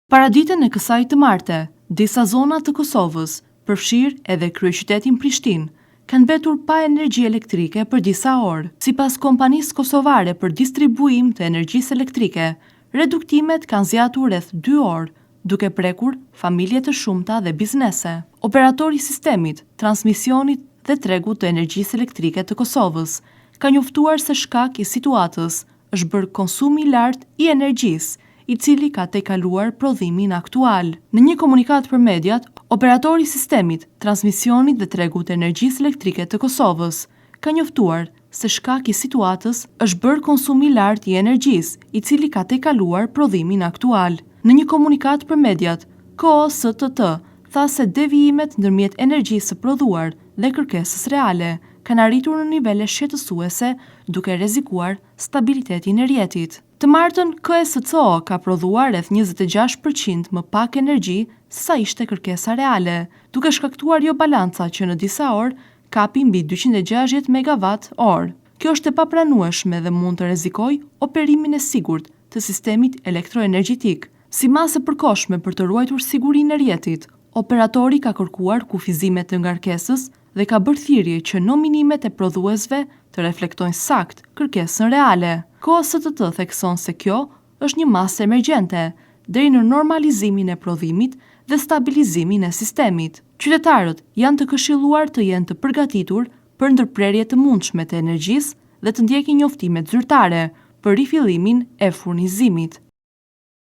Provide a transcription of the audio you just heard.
Paraditën e kësaj të marte, disa zona të Kosovës, përfshirë edhe kryeqytetin Prishtinë, kanë mbetur pa energji elektrike për disa orë. Sipas kompanisë kosovare për distribuim të energjisë elektrike, reduktimet kanë zgjatur rreth 2 orë, duke prekur familje të shumta dhe biznese. Operatori i sistemit, transmisionit dhe tregut të energjisë elektrike të Kosovës ka njoftuar se shkak i situatës është bërë konsumi i lartë i energjisë, i cili ka tejkaluar prodhimin aktual. Në një komunikat për mediat, operatori i sistemit, transmisionit dhe tregut të energjisë elektrike të Kosovës ka njoftuar se shkak i situatës është bërë konsumi i lartë i energjisë, i cili ka tejkaluar prodhimin aktual. Në një komunikat për mediat, KOSTT tha se devijimet ndërmjet energjisë së prodhuar dhe kërkesës reale kanë arritur në nivele shqetësuese, duke rrezikuar stabilitetin e rrjetit. Të martën, KSCO ka prodhuar rreth 26% më pak energji se sa ishte kërkesa reale, duke shkaktuar jo balanca që në disa orë kapi mbi 260 MWh. Kjo është e papranueshme dhe mund të rrezikojë operimin e sigurt të sistemit elektroenergjetik. Si masë e përkohshme për të ruajtur sigurinë e rrjetit, operatori ka kërkuar kufizimet të ngarkesës dhe ka bërë thirrje që nominimet e prodhuesve të reflektojnë sakt kërkesën reale. KOSTT thekson se kjo është një masë emergjente deri në normalizimin e prodhimit dhe stabilizimin e sistemit. Qytetarët janë të këshilluar të jenë të përgatitur për ndërprerje të mundshme të energjisë dhe të ndjekin njoftimet zyrtare për rifillimin e furnizimit.